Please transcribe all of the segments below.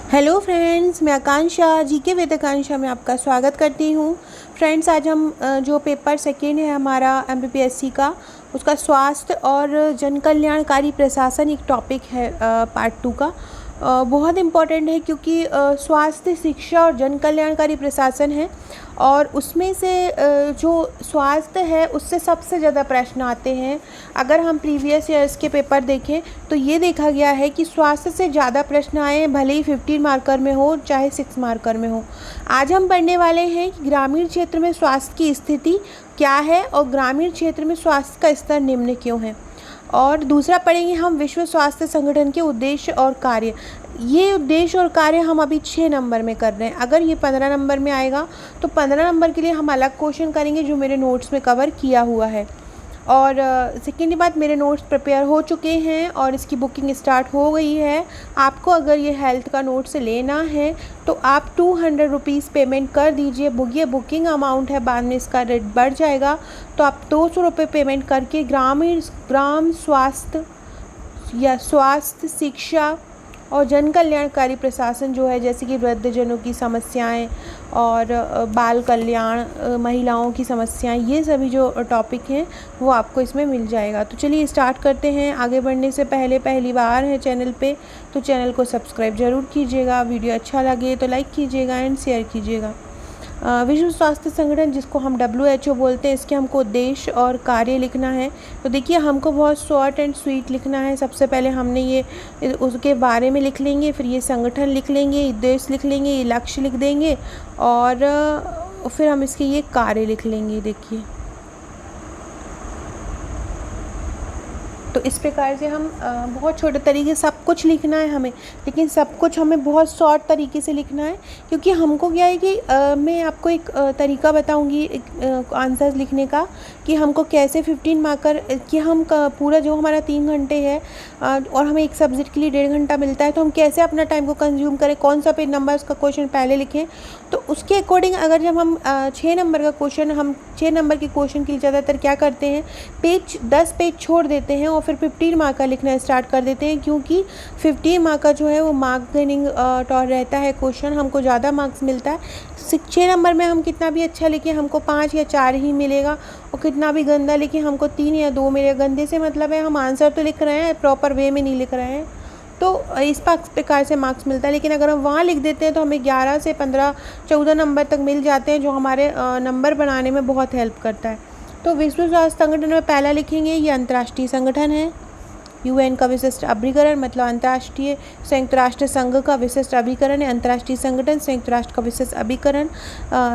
Hello friends, मैं आकांक्षा GK with आकांक्षा में आपका स्वागत करती हूँ। फ्रेंड्स, आज हम जो पेपर सेकेंड है हमारा एमपीपीएससी का, उसका स्वास्थ्य और जन कल्याणकारी प्रशासन एक टॉपिक है पार्ट 2 का। बहुत इम्पॉर्टेंट है क्योंकि स्वास्थ्य, शिक्षा और जन कल्याणकारी प्रशासन है और उसमें से जो स्वास्थ्य है उससे सबसे ज़्यादा प्रश्न आते हैं। अगर हम प्रीवियस ईयर्स के पेपर देखें तो ये देखा गया है कि स्वास्थ्य से ज़्यादा प्रश्न आए हैं, भले ही 15 मार्कर में हो चाहे 6 मार्कर में हो। आज हम पढ़ने वाले हैं कि ग्रामीण क्षेत्र में स्वास्थ्य की स्थिति क्या है और ग्रामीण क्षेत्र में स्वास्थ्य का स्तर निम्न क्यों है। और दूसरा पढ़ेंगे हम विश्व स्वास्थ्य संगठन के उद्देश्य और कार्य। ये उद्देश्य और कार्य हम अभी 6 नंबर में कर रहे हैं। अगर ये 15 नंबर में आएगा तो 15 नंबर के लिए हम अलग क्वेश्चन करेंगे जो मेरे नोट्स में कवर किया हुआ है। और सेकेंड बात, मेरे नोट्स प्रिपेयर हो चुके हैं और इसकी बुकिंग स्टार्ट हो गई है। आपको अगर ये हेल्थ का नोट्स लेना है तो आप 200 रुपीज़ पेमेंट कर दीजिए। ये बुकिंग अमाउंट है, बाद में इसका रेट बढ़ जाएगा। तो आप 200 रुपये पेमेंट करके ग्राम स्वास्थ्य या स्वास्थ्य, शिक्षा और जन कल्याणकारी प्रशासन जो है, जैसे कि वृद्धजनों की समस्याएं और बाल कल्याण, महिलाओं की समस्याएं, ये सभी जो टॉपिक हैं वो आपको इसमें मिल जाएगा। तो चलिए स्टार्ट करते हैं। आगे बढ़ने से पहले पहली बार है चैनल पे तो चैनल को सब्सक्राइब ज़रूर कीजिएगा। वीडियो अच्छा लगे तो लाइक कीजिएगा एंड शेयर कीजिएगा। विश्व स्वास्थ्य संगठन, जिसको हम WHO बोलते हैं, इसके हमको उद्देश्य और कार्य लिखना है। तो देखिए, हमको बहुत शॉर्ट एंड स्वीट लिखना है। सबसे पहले हमने ये उसके बारे में लिख लेंगे, फिर ये संगठन लिख लेंगे, उद्देश्य लिख लेंगे, ये लक्ष्य लिख देंगे और फिर हम इसके ये कार्य लिख लेंगे। देखिए, तो इस प्रकार से हम बहुत छोटे तरीके से सब कुछ लिखना है हमें, लेकिन सब कुछ हमें बहुत शॉर्ट तरीके से लिखना है। क्योंकि हमको क्या है कि मैं आपको एक तरीका बताऊंगी आंसर्स लिखने का, कि हमको कैसे 15 मार्कर कि हम पूरा जो हमारा 3 घंटे है और हमें एक सब्जेक्ट के लिए 1.5 घंटा मिलता है, तो हम कैसे अपना टाइम को कंज्यूम करें, कौन सा पेज नंबर का क्वेश्चन पहले लिखें। तो उसके अकॉर्डिंग अगर जब हम 6 नंबर का क्वेश्चन, हम 6 नंबर के क्वेश्चन के लिए ज़्यादातर क्या करते हैं, 10 पेज छोड़ देते हैं और फिर 15 मार्क का लिखना स्टार्ट कर देते हैं। क्योंकि 15 मार्क का जो है वो मार्क गेनिंग रहता है क्वेश्चन, हमको ज़्यादा मार्क्स मिलता है। 6 नंबर में हम कितना भी अच्छा लिखें हमको 5 या 4 ही मिलेगा, और कितना भी गंदा लिखें हमको 3 या 2 मिलेगा। गंदे से मतलब है हम आंसर तो लिख रहे हैं, प्रॉपर वे में नहीं लिख रहे हैं, तो इस प्रकार से मार्क्स मिलता है। लेकिन अगर हम वहाँ लिख देते हैं तो हमें 11 से 15, 14 नंबर तक मिल जाते हैं, जो हमारे नंबर बनाने में बहुत हेल्प करता है। तो विश्व स्वास्थ्य संगठन में पहला लिखेंगे, ये अंतर्राष्ट्रीय संगठन है। UN का विशिष्ट अभिकरण मतलब अंतर्राष्ट्रीय, संयुक्त राष्ट्र संघ का विशिष्ट अभिकरण है अंतर्राष्ट्रीय संगठन, संयुक्त राष्ट्र का विशिष्ट अभिकरण।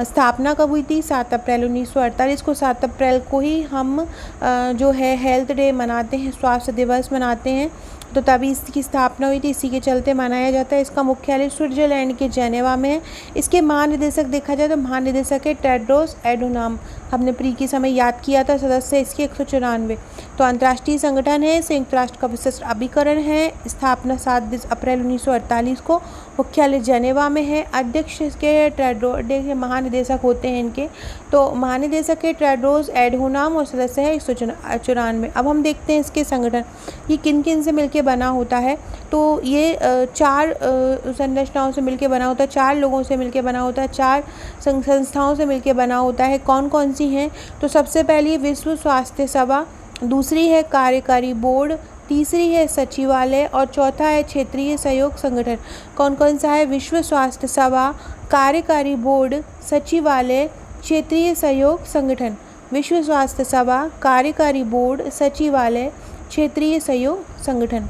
स्थापना कब हुई थी? 7 अप्रैल 1948 को। 7 अप्रैल को ही हम जो है हेल्थ डे मनाते हैं, स्वास्थ्य दिवस मनाते हैं, तो तभी इसकी स्थापना हुई थी, इसी के चलते मनाया जाता है। इसका मुख्यालय स्विट्जरलैंड के जेनेवा में है। इसके महानिदेशक देखा जाए तो महानिदेशक है टेड्रोस एडोनाम, हमने प्री के समय याद किया था। सदस्य इसके 194। तो अंतर्राष्ट्रीय संगठन है, संयुक्त राष्ट्र का विशिष्ट अभिकरण है। स्थापना 7 अप्रैल 1948 को, मुख्यालय जेनेवा में है। अध्यक्ष इसके टेड्रोस, महानिदेशक होते हैं इनके, तो महानिदेशक है टेड्रोस एडोनाम और सदस्य है 194। अब हम देखते हैं इसके संगठन, ये किन किन से मिलकर बना होता है। तो ये 4 संरचनाओं से मिलकर बना होता है, 4 लोगों से मिलकर बना होता है, 4 संस्थाओं से मिलकर बना होता है। कौन कौन सी हैं? तो सबसे पहली विश्व स्वास्थ्य सभा, दूसरी है कार्यकारी बोर्ड, तीसरी है सचिवालय और चौथा है क्षेत्रीय सहयोग संगठन। कौन कौन सा है? विश्व स्वास्थ्य सभा, कार्यकारी बोर्ड, सचिवालय, क्षेत्रीय सहयोग संगठन। विश्व स्वास्थ्य सभा, कार्यकारी बोर्ड, सचिवालय, क्षेत्रीय सहयोग संगठन।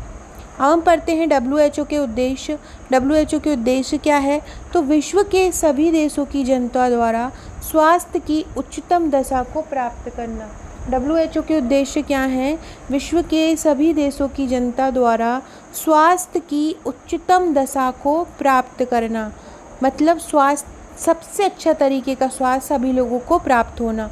अब हम पढ़ते हैं WHO के उद्देश्य। WHO के उद्देश्य क्या है? तो विश्व के सभी देशों की जनता द्वारा स्वास्थ्य की उच्चतम दशा को प्राप्त करना। WHO के उद्देश्य क्या हैं? विश्व के सभी देशों की जनता द्वारा स्वास्थ्य की उच्चतम दशा को प्राप्त करना, मतलब स्वास्थ्य, सबसे अच्छा तरीके का स्वास्थ्य सभी लोगों को प्राप्त होना।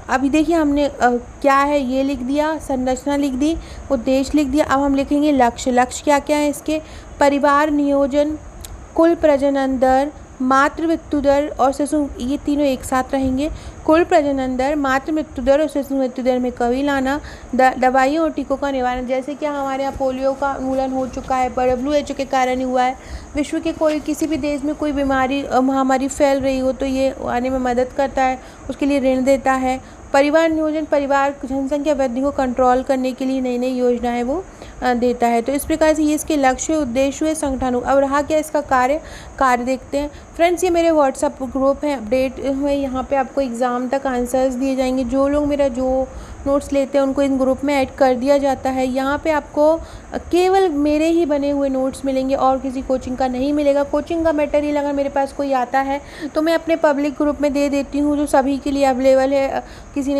अभी देखिए, हमने क्या है ये लिख दिया, संरचना लिख दी, उद्देश्य लिख दिया। अब हम लिखेंगे लक्ष्य। लक्ष्य क्या क्या है इसके? परिवार नियोजन, कुल प्रजनन दर, मातृ मृत्यु दर और शिशु, ये तीनों एक साथ रहेंगे। कुल प्रजनन दर, मातृ मृत्यु दर और शिशु मृत्यु दर में कमी लाना, दवाइयों और टीकों का निवारण, जैसे कि हमारे यहाँ पोलियो का उन्मूलन हो चुका है, WHO के कारण ही हुआ है। विश्व के कोई किसी भी देश में कोई बीमारी महामारी फैल रही हो तो ये आने में मदद करता है, उसके लिए ऋण देता है। परिवार नियोजन, परिवार जनसंख्या वृद्धि को कंट्रोल करने के लिए नई नई योजनाएं वो देता है। तो इस प्रकार से ये इसके लक्ष्य, उद्देश्य हुए, संगठन। अब रहा क्या इसका कार्य देखते हैं। फ्रेंड्स, ये मेरे व्हाट्सएप ग्रुप है, अपडेट हुए, यहाँ पे आपको एग्ज़ाम तक आंसर्स दिए जाएंगे। जो लोग मेरा जो नोट्स लेते हैं उनको इन ग्रुप में ऐड कर दिया जाता है। यहाँ पे आपको केवल मेरे ही बने हुए नोट्स मिलेंगे और किसी कोचिंग का नहीं मिलेगा। कोचिंग का मटेरियल अगर मेरे पास कोई आता है तो मैं अपने पब्लिक ग्रुप में दे देती हूँ, जो सभी के लिए अवेलेबल है। किसी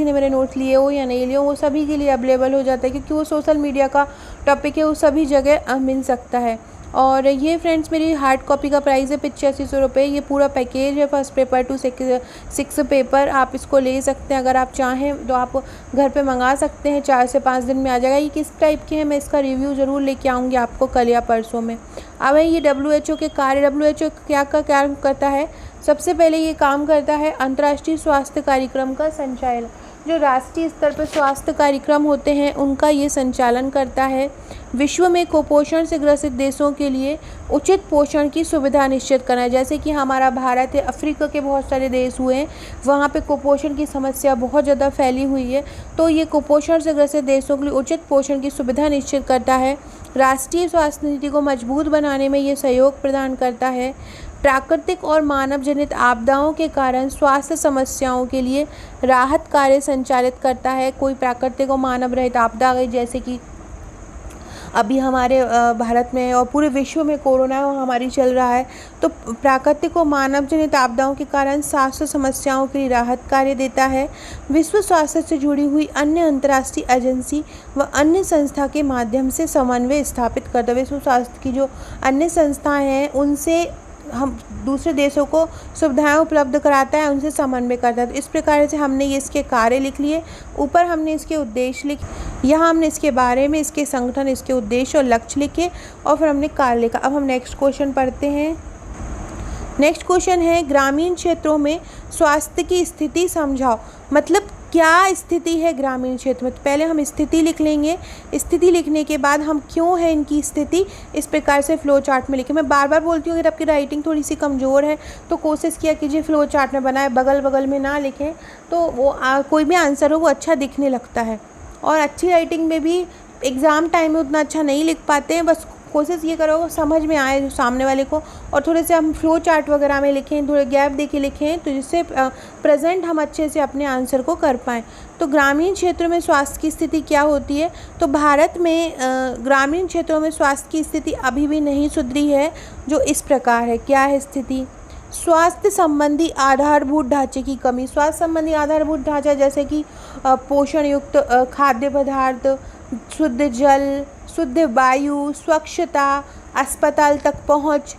ने मेरे नोट्स लिए हो या नहीं लिए हो, वो सभी के लिए अवेलेबल हो जाता है, क्योंकि वो सोशल मीडिया का टॉपिक है, वो सभी जगह मिल सकता है। और ये फ्रेंड्स मेरी हार्ड कॉपी का प्राइस है 8500 रुपये। ये पूरा पैकेज है, फर्स्ट पेपर टू 6 पेपर। आप इसको ले सकते हैं, अगर आप चाहें तो आप घर पे मंगा सकते हैं, 4 से 5 दिन में आ जाएगा। ये किस टाइप के हैं मैं इसका रिव्यू ज़रूर लेके आऊँगी आपको कल या परसों में। अब है ये WHO के कार्य। WHO क्या करता है? सबसे पहले ये काम करता है अंतर्राष्ट्रीय स्वास्थ्य कार्यक्रम का संचालन। जो राष्ट्रीय स्तर पर स्वास्थ्य कार्यक्रम होते हैं उनका ये संचालन करता है। विश्व में कुपोषण से ग्रसित देशों के लिए उचित पोषण की सुविधा निश्चित करना है। जैसे कि हमारा भारत है, अफ्रीका के बहुत सारे देश हुए हैं, वहाँ पे कुपोषण की समस्या बहुत ज़्यादा फैली हुई है। तो ये कुपोषण से ग्रसित देशों के लिए उचित पोषण की सुविधा निश्चित करता है। राष्ट्रीय स्वास्थ्य नीति को मजबूत बनाने में ये सहयोग प्रदान करता है। प्राकृतिक और मानव जनित आपदाओं के कारण स्वास्थ्य समस्याओं के लिए राहत कार्य संचालित करता है। कोई प्राकृतिक और मानव रहित आपदा आ गई, जैसे कि अभी हमारे भारत में और पूरे विश्व में कोरोना महामारी चल रहा है, तो प्राकृतिक और मानव जनित आपदाओं के कारण स्वास्थ्य समस्याओं के लिए राहत कार्य देता है। विश्व स्वास्थ्य से जुड़ी हुई अन्य अंतर्राष्ट्रीय एजेंसी व अन्य संस्था के माध्यम से समन्वय स्थापित करता है। विश्व स्वास्थ्य की जो अन्य संस्थाएं हैं उनसे हम दूसरे देशों को सुविधाएं उपलब्ध कराता है, उनसे समन्वय करता है। तो इस प्रकार से हमने ये इसके कार्य लिख लिए। ऊपर हमने इसके उद्देश्य लिखे, यहाँ हमने इसके बारे में, इसके संगठन, इसके उद्देश्य और लक्ष्य लिखे, और फिर हमने कार्य लिखा। अब हम नेक्स्ट क्वेश्चन पढ़ते हैं। नेक्स्ट क्वेश्चन है, ग्रामीण क्षेत्रों में स्वास्थ्य की स्थिति समझाओ। मतलब क्या स्थिति है ग्रामीण क्षेत्र में। तो पहले हम स्थिति लिख लेंगे। स्थिति लिखने के बाद हम क्यों है इनकी स्थिति, इस प्रकार से फ्लो चार्ट में लिखें। मैं बार बार बोलती हूँ, अगर आपकी राइटिंग थोड़ी सी कमज़ोर है तो कोशिश किया कीजिए फ्लो चार्ट में बनाए, बगल बगल में ना लिखें, तो वो कोई भी आंसर हो वो अच्छा दिखने लगता है। और अच्छी राइटिंग में भी एग्ज़ाम टाइम में उतना अच्छा नहीं लिख पाते हैं। बस कोशिश ये करो समझ में आए सामने वाले को, और थोड़े से हम फ्लो चार्ट वगैरह में लिखें, थोड़े गैप दे के लिखें, तो जिससे प्रेजेंट हम अच्छे से अपने आंसर को कर पाएँ। तो ग्रामीण क्षेत्रों में स्वास्थ्य की स्थिति क्या होती है। तो भारत में ग्रामीण क्षेत्रों में स्वास्थ्य की स्थिति अभी भी नहीं सुधरी है, जो इस प्रकार है। क्या है स्थिति? स्वास्थ्य संबंधी आधारभूत ढांचे की कमी। स्वास्थ्य संबंधी आधारभूत ढांचा जैसे कि पोषण युक्त खाद्य पदार्थ, शुद्ध जल, शुद्ध वायु, स्वच्छता, अस्पताल तक पहुंच,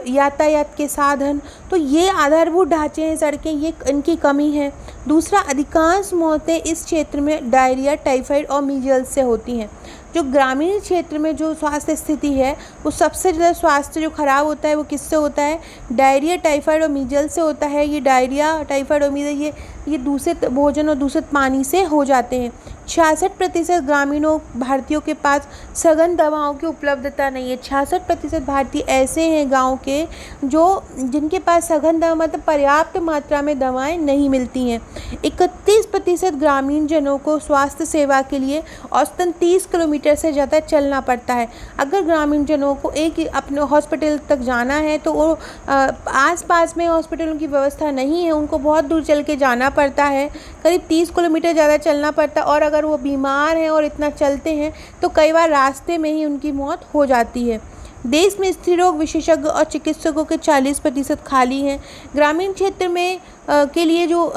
यातायात के साधन, तो ये आधारभूत ढांचे हैं, सड़कें, ये इनकी कमी है। दूसरा, अधिकांश मौतें इस क्षेत्र में डायरिया, टाइफाइड और मीजल्स से होती हैं। जो ग्रामीण क्षेत्र में जो स्वास्थ्य स्थिति है वो सबसे ज़्यादा स्वास्थ्य जो ख़राब होता है वो किससे होता है? डायरिया, टाइफाइड और मीजल्स से होता है। ये डायरिया, टाइफाइड और मीजल ये दूषित भोजन और दूषित पानी से हो जाते हैं। 66% ग्रामीणों भारतीयों के पास सघन दवाओं की उपलब्धता नहीं है। 66% भारतीय ऐसे हैं गांव के जिनके पास सघन दवा मतलब पर्याप्त मात्रा में दवाएं नहीं मिलती हैं। 31% ग्रामीण जनों को स्वास्थ्य सेवा के लिए औसतन 30 किलोमीटर से ज़्यादा चलना पड़ता है। अगर ग्रामीण जनों को एक अपने हॉस्पिटल तक जाना है तो वो आस-पास में हॉस्पिटलों की व्यवस्था नहीं है, उनको बहुत दूर चल के जाना पड़ता है, करीब 30 किलोमीटर ज़्यादा चलना पड़ता है। और अगर वो बीमार हैं और इतना चलते हैं तो कई बार रास्ते में ही उनकी मौत हो जाती है। देश में स्त्री रोग विशेषज्ञ और चिकित्सकों के 40% खाली हैं। ग्रामीण क्षेत्र में के लिए जो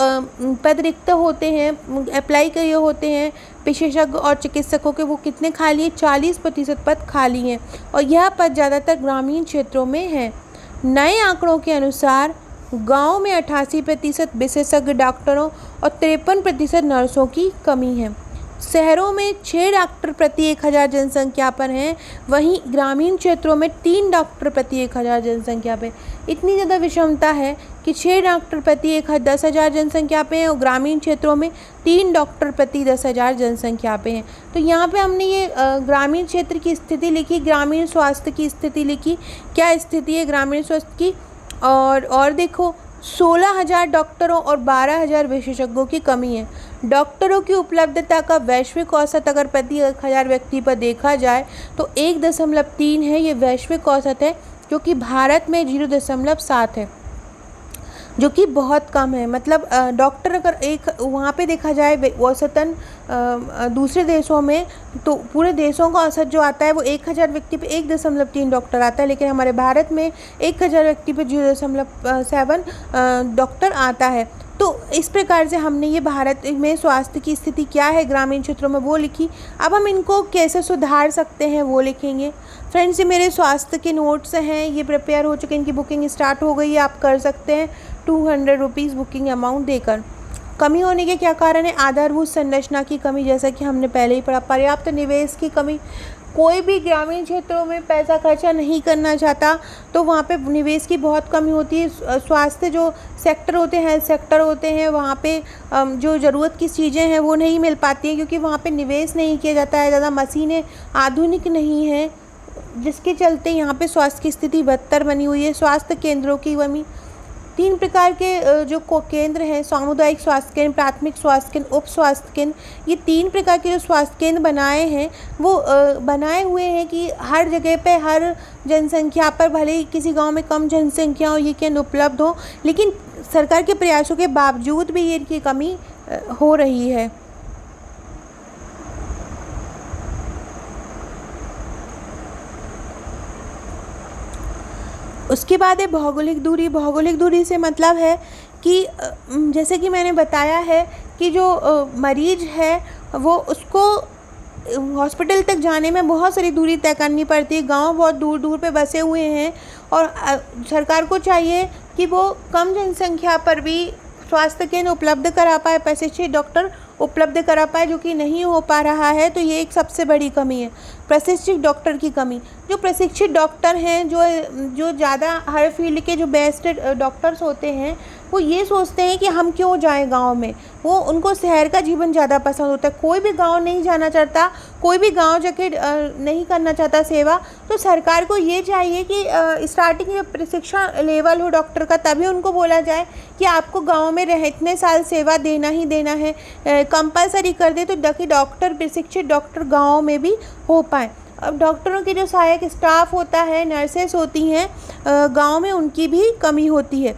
पद रिक्त होते हैं, अप्लाई किए होते हैं विशेषज्ञ और चिकित्सकों के, वो कितने खाली हैं? 40% पद खाली हैं, और यह पद ज़्यादातर ग्रामीण क्षेत्रों में हैं। नए आंकड़ों के अनुसार गांव में 88% विशेषज्ञ डॉक्टरों और 53% नर्सों की कमी है। शहरों में 6 डॉक्टर प्रति 1000 जनसंख्या पर हैं, वहीं ग्रामीण क्षेत्रों में 3 डॉक्टर प्रति 1000 जनसंख्या पे। इतनी ज़्यादा विषमता है कि 6 डॉक्टर प्रति 10,000 जनसंख्या पे हैं और ग्रामीण क्षेत्रों में 3 डॉक्टर प्रति 10,000 जनसंख्या पे हैं। तो यहाँ पे हमने ये ग्रामीण क्षेत्र की स्थिति लिखी, ग्रामीण स्वास्थ्य की स्थिति लिखी, क्या स्थिति है ग्रामीण स्वास्थ्य की। और देखो 16,000 डॉक्टरों और 12,000 विशेषज्ञों की कमी है। डॉक्टरों की उपलब्धता का वैश्विक औसत अगर प्रति 1000 व्यक्ति पर देखा जाए तो 1.3 है, ये वैश्विक औसत है, जो कि भारत में 0.7 है, जो कि बहुत कम है। मतलब डॉक्टर अगर एक वहाँ पे देखा जाए औसतन दूसरे देशों में, तो पूरे देशों का औसत जो आता है वो 1000 व्यक्ति पे 1.3 डॉक्टर आता है, लेकिन हमारे भारत में 1000 व्यक्ति पे 0.7 डॉक्टर आता है। तो इस प्रकार से हमने ये भारत में स्वास्थ्य की स्थिति क्या है ग्रामीण क्षेत्रों में वो लिखी। अब हम इनको कैसे सुधार सकते हैं वो लिखेंगे। फ्रेंड्स, ये मेरे स्वास्थ्य के नोट्स हैं, ये प्रिपेयर हो चुके हैं, इनकी बुकिंग स्टार्ट हो गई है, आप कर सकते हैं 200 रुपीज़ बुकिंग अमाउंट देकर। कमी होने के क्या कारण है? आधारभूत संरचना की कमी, जैसा कि हमने पहले ही पढ़ा। पर्याप्त निवेश की कमी, कोई भी ग्रामीण क्षेत्रों में पैसा खर्चा नहीं करना चाहता तो वहाँ पे निवेश की बहुत कमी होती है। स्वास्थ्य जो सेक्टर होते हैं, हेल्थ सेक्टर होते हैं, वहाँ पे जो ज़रूरत की चीज़ें हैं वो नहीं मिल पाती हैं, क्योंकि वहाँ पे निवेश नहीं किया जाता है, ज़्यादा मशीनें आधुनिक नहीं हैं, जिसके चलते यहाँ पे स्वास्थ्य की स्थिति बदतर बनी हुई है। स्वास्थ्य केंद्रों की कमी, 3 प्रकार के जो केंद्र हैं, सामुदायिक स्वास्थ्य केंद्र, प्राथमिक स्वास्थ्य केंद्र, उप स्वास्थ्य केंद्र, ये 3 प्रकार के जो स्वास्थ्य केंद्र बनाए हैं वो बनाए हुए हैं कि हर जगह पे हर जनसंख्या पर, भले ही किसी गांव में कम जनसंख्या हो, ये केंद्र उपलब्ध हो, लेकिन सरकार के प्रयासों के बावजूद भी इनकी कमी हो रही है। उसके बाद है भौगोलिक दूरी। भौगोलिक दूरी से मतलब है कि जैसे कि मैंने बताया है कि जो मरीज है वो उसको हॉस्पिटल तक जाने में बहुत सारी दूरी तय करनी पड़ती है। गांव बहुत दूर दूर पे बसे हुए हैं और सरकार को चाहिए कि वो कम जनसंख्या पर भी स्वास्थ्य केंद्र उपलब्ध करा पाए, प्रशिक्षित डॉक्टर उपलब्ध करा पाए, जो कि नहीं हो पा रहा है। तो ये एक सबसे बड़ी कमी है, प्रशिक्षित डॉक्टर की कमी। जो प्रशिक्षित डॉक्टर हैं, जो ज़्यादा हर फील्ड के जो बेस्ट डॉक्टर्स होते हैं, वो ये सोचते हैं कि हम क्यों जाएं गांव में, वो उनको शहर का जीवन ज़्यादा पसंद होता है। कोई भी गांव नहीं जाना चाहता, कोई भी गांव जाके नहीं करना चाहता सेवा। तो सरकार को ये चाहिए कि स्टार्टिंग में प्रशिक्षण लेवल हो डॉक्टर का, तभी उनको बोला जाए कि आपको गांव में इतने साल सेवा देना ही देना है, कंपलसरी कर दे, तो ताकि डॉक्टर, प्रशिक्षित डॉक्टर गाँव में भी हो पाए। अब डॉक्टरों के जो सहायक स्टाफ होता है, नर्सेस होती हैं गांव में, उनकी भी कमी होती है।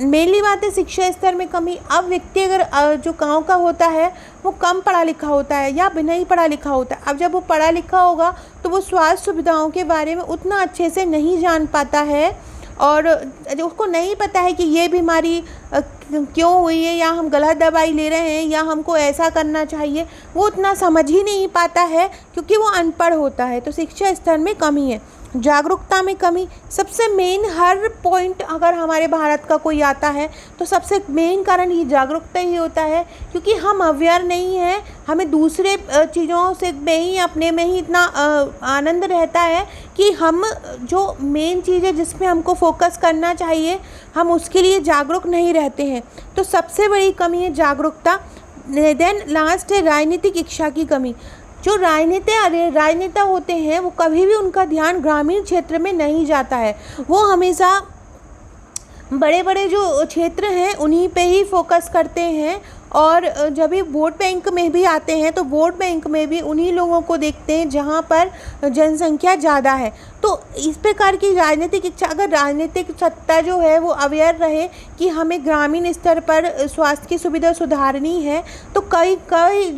मेनली बात है शिक्षा स्तर में कमी। अब व्यक्ति अगर जो गांव का होता है वो कम पढ़ा लिखा होता है या बिना ही पढ़ा लिखा होता है। अब जब वो पढ़ा लिखा होगा तो वो स्वास्थ्य सुविधाओं के बारे में उतना अच्छे से नहीं जान पाता है, और उसको नहीं पता है कि ये बीमारी क्यों हुई है, या हम गलत दवाई ले रहे हैं, या हमको ऐसा करना चाहिए, वो उतना समझ ही नहीं पाता है क्योंकि वो अनपढ़ होता है। तो शिक्षा स्तर में कमी है। जागरूकता में कमी, सबसे मेन हर पॉइंट अगर हमारे भारत का कोई आता है तो सबसे मेन कारण ये जागरूकता ही होता है, क्योंकि हम अवेयर नहीं हैं। हमें दूसरे चीज़ों से में ही, अपने में ही इतना आनंद रहता है कि हम जो मेन चीज़ है जिसमें हमको फोकस करना चाहिए, हम उसके लिए जागरूक नहीं रहते हैं। तो सबसे बड़ी कमी है जागरूकता। देन लास्ट है राजनीतिक इच्छा की कमी। जो राजनेता होते हैं वो कभी भी उनका ध्यान ग्रामीण क्षेत्र में नहीं जाता है, वो हमेशा बड़े बड़े जो क्षेत्र हैं उन्हीं पे ही फोकस करते हैं, और जब भी वोट बैंक में भी आते हैं तो वोट बैंक में भी उन्हीं लोगों को देखते हैं जहाँ पर जनसंख्या ज़्यादा है। तो इस प्रकार की राजनीतिक इच्छा, अगर राजनीतिक सत्ता जो है वो अवेयर रहे कि हमें ग्रामीण स्तर पर स्वास्थ्य की सुविधा सुधारनी है, तो कई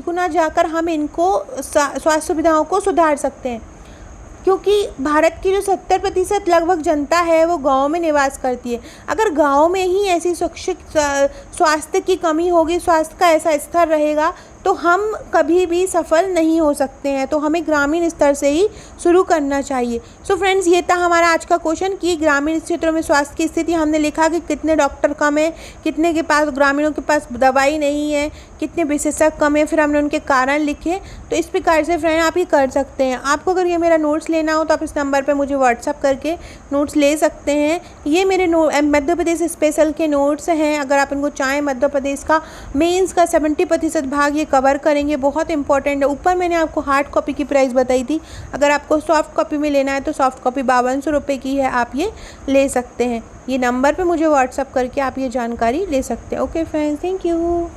गुना जाकर हम इनको स्वास्थ्य सुविधाओं को सुधार सकते हैं। क्योंकि भारत की जो 70% लगभग जनता है वो गांव में निवास करती है। अगर गांव में ही ऐसी स्वास्थ्य की कमी होगी, स्वास्थ्य का ऐसा स्तर रहेगा, तो हम कभी भी सफल नहीं हो सकते हैं। तो हमें ग्रामीण स्तर से ही शुरू करना चाहिए। सो फ्रेंड्स, ये था हमारा आज का क्वेश्चन कि ग्रामीण क्षेत्रों में स्वास्थ्य की स्थिति। हमने लिखा कि कितने डॉक्टर कम है, कितने के पास, ग्रामीणों के पास दवाई नहीं है, कितने विशेषज्ञ कम है, फिर हमने उनके कारण लिखे। तो इस प्रकार से फ्रेंड आप ये कर सकते हैं। आपको अगर ये मेरा नोट्स लेना हो तो आप इस नंबर पे मुझे व्हाट्सअप करके नोट्स ले सकते हैं। ये मेरे मध्य प्रदेश स्पेशल के नोट्स हैं। अगर आप इनको चाहें, मध्य प्रदेश का मेंस का 70% भाग ये कवर करेंगे, बहुत इंपॉर्टेंट है। ऊपर मैंने आपको हार्ड कॉपी की प्राइस बताई थी। अगर आपको सॉफ्ट कॉपी में लेना है तो सॉफ्ट कॉपी 5200 रुपये की है, आप ये ले सकते हैं। ये नंबर पे मुझे व्हाट्सअप करके आप ये जानकारी ले सकते हैं। Okay friends, thank you.